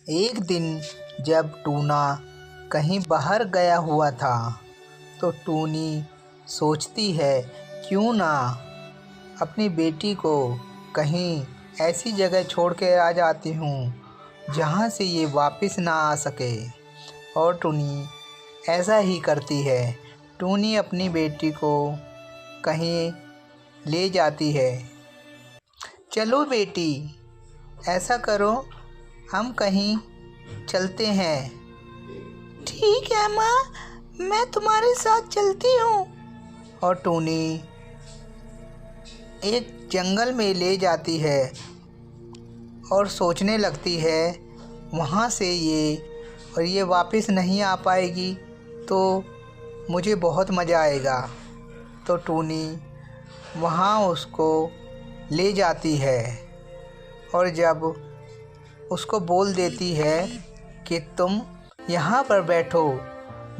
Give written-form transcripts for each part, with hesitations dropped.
एक दिन जब टूना कहीं बाहर गया हुआ था तो टूनी सोचती है क्यों ना अपनी बेटी को कहीं ऐसी जगह छोड़ के आ जाती हूँ जहाँ से ये वापस ना आ सके। और टूनी ऐसा ही करती है। टूनी अपनी बेटी को कहीं ले जाती है। चलो बेटी, ऐसा करो, हम कहीं चलते हैं। ठीक है माँ, मैं तुम्हारे साथ चलती हूँ। और टूनी एक जंगल में ले जाती है और सोचने लगती है वहाँ से ये वापस नहीं आ पाएगी तो मुझे बहुत मज़ा आएगा। तो टूनी वहाँ उसको ले जाती है और जब उसको बोल देती है कि तुम यहाँ पर बैठो,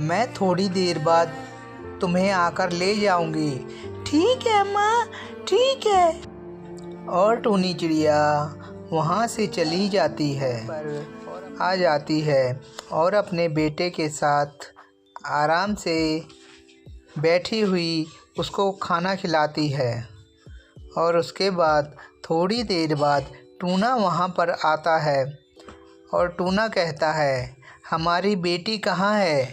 मैं थोड़ी देर बाद तुम्हें आकर ले जाऊँगी। ठीक है माँ, ठीक है। और टूनी चिड़िया वहाँ से चली जाती है, पर आ जाती है और अपने बेटे के साथ आराम से बैठी हुई उसको खाना खिलाती है। और उसके बाद थोड़ी देर बाद टूना वहाँ पर आता है और टूना कहता है, हमारी बेटी कहाँ है?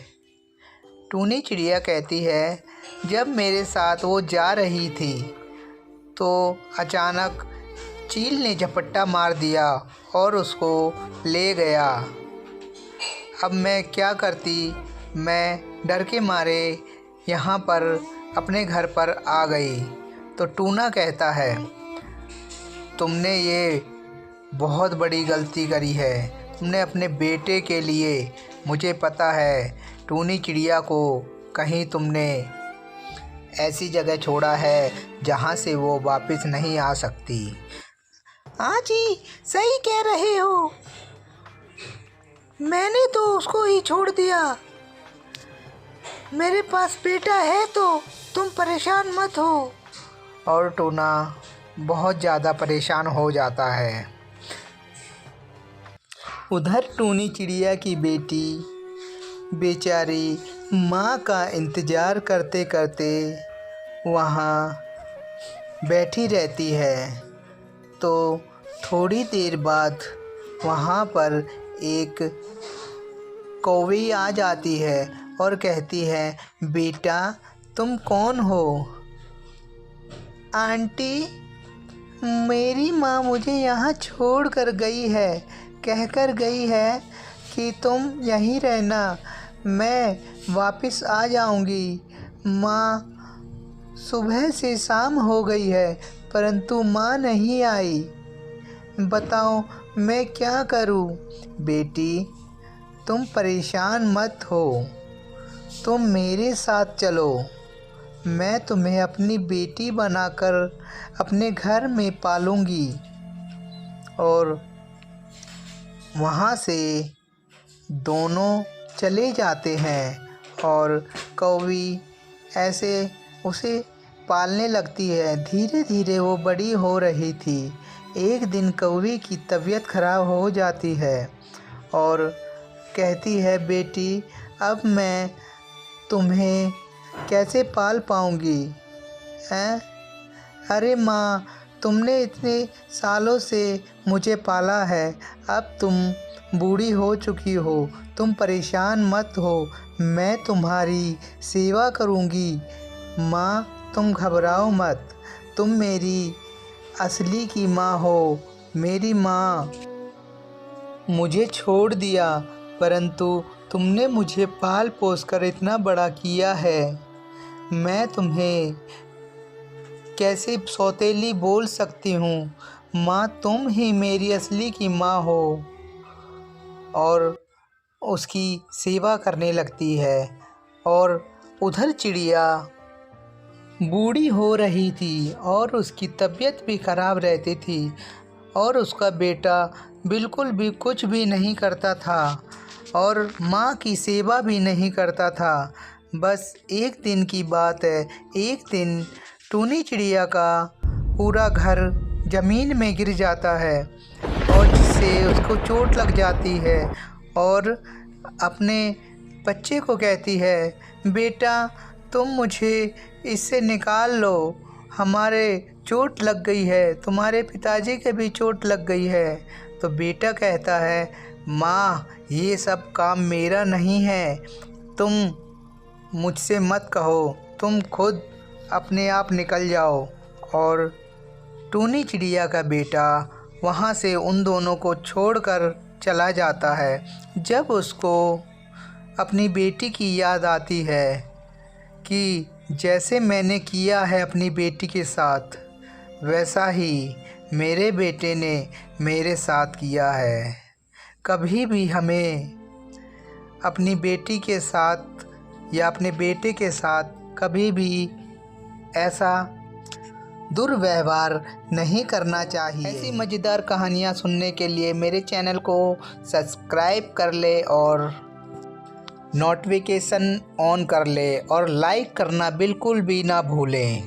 टूनी चिड़िया कहती है, जब मेरे साथ वो जा रही थी तो अचानक चील ने झपट्टा मार दिया और उसको ले गया। अब मैं क्या करती, मैं डर के मारे यहाँ पर अपने घर पर आ गई। तो टूना कहता है, तुमने ये बहुत बड़ी गलती करी है। तुमने अपने बेटे के लिए, मुझे पता है, टूनी चिड़िया को कहीं तुमने ऐसी जगह छोड़ा है जहाँ से वो वापस नहीं आ सकती। हाँ जी, सही कह रहे हो, मैंने तो उसको ही छोड़ दिया। मेरे पास बेटा है तो तुम परेशान मत हो। और टूना बहुत ज़्यादा परेशान हो जाता है। उधर टूनी चिड़िया की बेटी बेचारी माँ का इंतज़ार करते करते वहाँ बैठी रहती है। तो थोड़ी देर बाद वहाँ पर एक कौवी आ जाती है और कहती है, बेटा तुम कौन हो? आंटी, मेरी माँ मुझे यहाँ छोड़ कर गई है, कहकर गई है कि तुम यहीं रहना, मैं वापस आ जाऊँगी। माँ, सुबह से शाम हो गई है परंतु माँ नहीं आई। बताओ मैं क्या करूँ? बेटी तुम परेशान मत हो, तुम मेरे साथ चलो, मैं तुम्हें अपनी बेटी बनाकर अपने घर में पालूँगी। और वहाँ से दोनों चले जाते हैं और कौवी ऐसे उसे पालने लगती है। धीरे धीरे वो बड़ी हो रही थी। एक दिन कौवी की तबीयत खराब हो जाती है और कहती है, बेटी अब मैं तुम्हें कैसे पाल पाऊँगी? हैं? अरे माँ, तुमने इतने सालों से मुझे पाला है, अब तुम बूढ़ी हो चुकी हो, तुम परेशान मत हो, मैं तुम्हारी सेवा करूँगी। माँ तुम घबराओ मत, तुम मेरी असली की माँ हो। मेरी माँ मुझे छोड़ दिया परंतु तुमने मुझे पाल पोस कर इतना बड़ा किया है। मैं तुम्हें कैसे सौतेली बोल सकती हूँ? माँ तुम ही मेरी असली की माँ हो। और उसकी सेवा करने लगती है। और उधर चिड़िया बूढ़ी हो रही थी और उसकी तबीयत भी ख़राब रहती थी और उसका बेटा बिल्कुल भी कुछ भी नहीं करता था और माँ की सेवा भी नहीं करता था। बस एक दिन की बात है, एक दिन टूनी चिड़िया का पूरा घर ज़मीन में गिर जाता है और से उसको चोट लग जाती है और अपने बच्चे को कहती है, बेटा तुम मुझे इससे निकाल लो, हमारे चोट लग गई है, तुम्हारे पिताजी के भी चोट लग गई है। तो बेटा कहता है, माँ ये सब काम मेरा नहीं है, तुम मुझसे मत कहो, तुम खुद अपने आप निकल जाओ। और टूनी चिड़िया का बेटा वहाँ से उन दोनों को छोड़कर चला जाता है। जब उसको अपनी बेटी की याद आती है कि जैसे मैंने किया है अपनी बेटी के साथ, वैसा ही मेरे बेटे ने मेरे साथ किया है। कभी भी हमें अपनी बेटी के साथ या अपने बेटे के साथ कभी भी ऐसा दुर्व्यवहार नहीं करना चाहिए। ऐसी मज़ेदार कहानियाँ सुनने के लिए मेरे चैनल को सब्सक्राइब कर ले और नोटिफिकेशन ऑन कर ले और लाइक करना बिल्कुल भी ना भूलें।